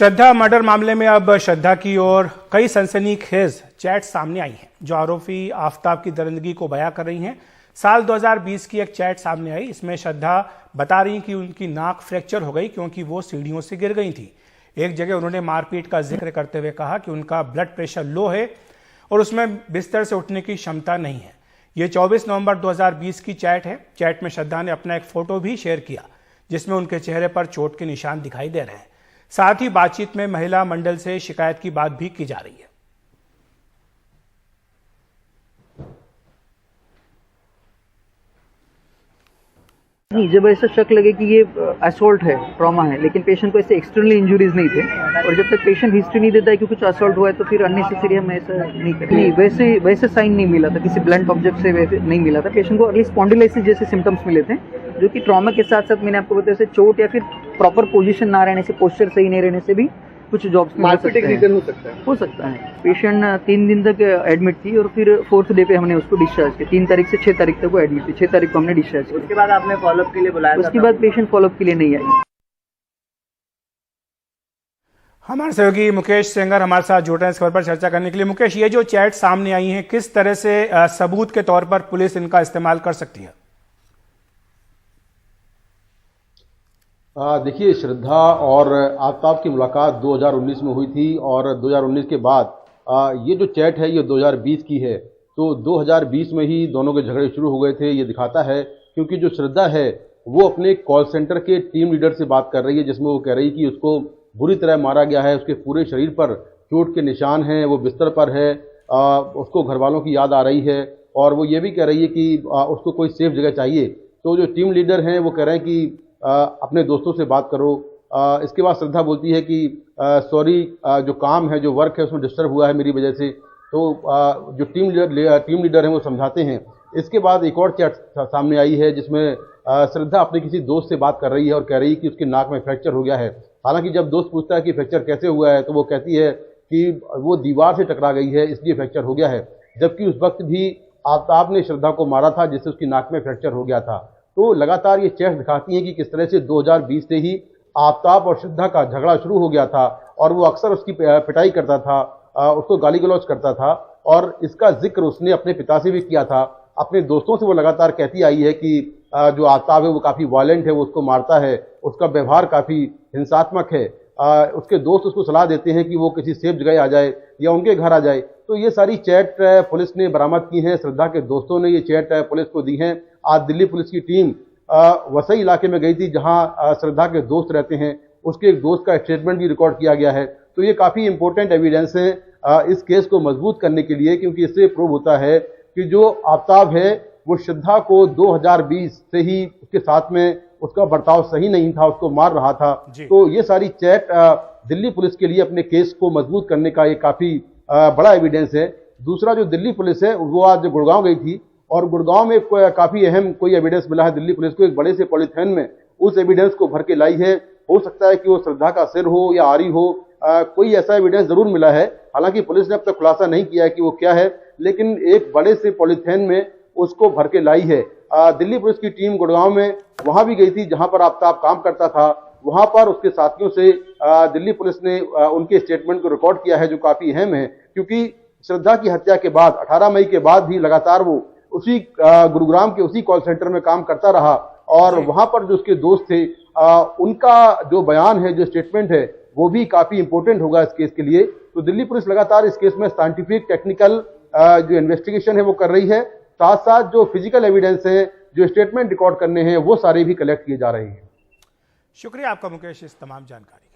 श्रद्धा murder मामले में अब श्रद्धा की ओर कई सनसनीखेज चैट सामने आई हैं जो आरोपी आफ्ताब की दरिंदगी को बयां कर रही हैं। साल 2020 की एक चैट सामने आई। इसमें श्रद्धा बता रही कि उनकी नाक फ्रैक्चर हो गई क्योंकि वो सीढ़ियों से गिर गई थी। एक जगह उन्होंने मारपीट का जिक्र करते हुए कहा कि उनका ब्लड प्रेशर लो है और उसमें बिस्तर से उठने की क्षमता नहीं है। ये 24 नवंबर 2020 की चैट है। चैट में श्रद्धा ने अपना एक फोटो भी शेयर किया जिसमें उनके चेहरे पर चोट के निशान दिखाई दे रहे हैं। साथ ही बातचीत में महिला मंडल से शिकायत की बात भी की जा रही है। नहीं, जब ऐसा शक लगे कि ये असॉल्ट है, ट्रॉमा है, लेकिन पेशेंट को ऐसे एक्सटर्नल इंजरीज नहीं थे और जब तक पेशेंट हिस्ट्री नहीं देता है कि कुछ असॉल्ट हुआ है तो फिर अननेसेसरी हम ऐसा नहीं करें। नहीं, वैसे साइन नहीं मिला था, किसी ब्लंट ऑब्जेक्ट से वैसे नहीं मिला था। पेशेंट को अर्ली स्पॉन्डिलाइसिस जैसे सिम्टम्स मिले थे जो कि ट्रॉमा के साथ साथ मैंने आपको बताया जैसे चोट या फिर प्रॉपर पोजीशन ना रहने से, पोस्चर सही नहीं रहने से भी कुछ जॉब्स मारपीट एक रीजन हो सकता है। पेशेंट 3 दिन तक एडमिट थी और फिर 4th डे पे हमने उसको डिस्चार्ज किया। 3 तारीख से 6 तारीख तक वो एडमिट थी, 6 तारीख को हमने डिस्चार्ज किया। उसके बाद आपने फॉलोअप के लिए बुलाया? उसके बाद पेशेंट फॉलोअप के लिए नहीं आई। हमारे सहयोगी मुकेश सेंगर हमारे साथ जुड़ रहे हैं इस खबर पर चर्चा करने के लिए। मुकेश, ये जो चैट सामने आई हैं किस तरह से सबूत के तौर पर पुलिस इनका इस्तेमाल कर सकती है? देखिए, श्रद्धा और आफ्ताब की मुलाकात 2019 में हुई थी और 2019 के बाद ये जो चैट है ये 2020 की है। तो 2020 में ही दोनों के झगड़े शुरू हो गए थे। ये दिखाता है क्योंकि जो श्रद्धा है वो अपने कॉल सेंटर के टीम लीडर से बात कर रही है जिसमें वो कह रही कि उसको बुरी तरह मारा गया है, उसके पूरे शरीर पर चोट के निशान हैं, वो बिस्तर पर है, उसको घर वालों की याद आ रही है और वो ये भी कह रही है कि उसको कोई सेफ जगह चाहिए। तो जो टीम लीडर हैं वो कह रहे हैं कि अपने दोस्तों से बात करो। इसके बाद श्रद्धा बोलती है कि सॉरी, जो काम है, जो वर्क है उसमें डिस्टर्ब हुआ है मेरी वजह से। तो जो टीम लीडर हैं वो समझाते हैं। इसके बाद एक और चैट सामने आई है जिसमें श्रद्धा अपने किसी दोस्त से बात कर रही है और कह रही है कि उसकी नाक में फ्रैक्चर हो गया है। हालांकि जब दोस्त पूछता है कि फ्रैक्चर कैसे हुआ है तो वो कहती है कि वो दीवार से टकरा गई है इसलिए फ्रैक्चर हो गया है, जबकि उस वक्त भी आफ्ताब ने श्रद्धा को मारा था जिससे उसकी नाक में फ्रैक्चर हो गया था। तो लगातार ये चैट दिखाती हैं कि किस तरह से 2020 से ही आफ्ताब और श्रद्धा का झगड़ा शुरू हो गया था और वो अक्सर उसकी पिटाई करता था, उसको गाली गलौज करता था और इसका जिक्र उसने अपने पिता से भी किया था। अपने दोस्तों से वो लगातार कहती आई है कि जो आफ्ताब है वो काफ़ी वायलेंट है, वो उसको मारता है, उसका व्यवहार काफ़ी हिंसात्मक है। उसके दोस्त उसको सलाह देते हैं कि वो किसी सेफ जगह आ जाए या उनके घर आ जाए। तो ये सारी चैट पुलिस ने बरामद की है। श्रद्धा के दोस्तों ने ये चैट पुलिस को दी है। आज दिल्ली पुलिस की टीम वसई इलाके में गई थी जहां श्रद्धा के दोस्त रहते हैं। उसके एक दोस्त का स्टेटमेंट भी रिकॉर्ड किया गया है। तो ये काफ़ी इंपॉर्टेंट एविडेंस है इस केस को मजबूत करने के लिए, क्योंकि इससे प्रूव होता है कि जो आफ्ताब है वो श्रद्धा को 2020 से ही उसके साथ में उसका बर्ताव सही नहीं था, उसको मार रहा था। तो ये सारी चैट दिल्ली पुलिस के लिए अपने केस को मजबूत करने का ये काफ़ी बड़ा एविडेंस है। दूसरा, जो दिल्ली पुलिस है वो आज गुड़गांव गई थी और गुड़गांव में काफ़ी अहम कोई एविडेंस मिला है दिल्ली पुलिस को। एक बड़े से पॉलीथीन में उस एविडेंस को भर के लाई है। हो सकता है कि वो श्रद्धा का सिर हो या आरी हो, कोई ऐसा एविडेंस जरूर मिला है। हालांकि पुलिस ने अब तक खुलासा नहीं किया है कि वो क्या है, लेकिन एक बड़े से पॉलीथीन में उसको भर के लाई है। दिल्ली पुलिस की टीम गुड़गांव में वहां भी गई थी जहां पर आफ्ताब काम करता था। वहां पर उसके साथियों से दिल्ली पुलिस ने उनके स्टेटमेंट को रिकॉर्ड किया है जो काफी अहम है, क्योंकि श्रद्धा की हत्या के बाद 18 मई के बाद भी लगातार वो उसी गुरुग्राम के उसी कॉल सेंटर में काम करता रहा और वहां पर जो उसके दोस्त थे उनका जो बयान है, जो स्टेटमेंट है, वो भी काफी इंपॉर्टेंट होगा इस केस के लिए। तो दिल्ली पुलिस लगातार इस केस में साइंटिफिक टेक्निकल जो इन्वेस्टिगेशन है वो कर रही है। साथ साथ जो फिजिकल एविडेंस है, जो स्टेटमेंट रिकॉर्ड करने हैं, वो सारे भी कलेक्ट किए जा रहे हैं। शुक्रिया आपका मुकेश इस तमाम जानकारी।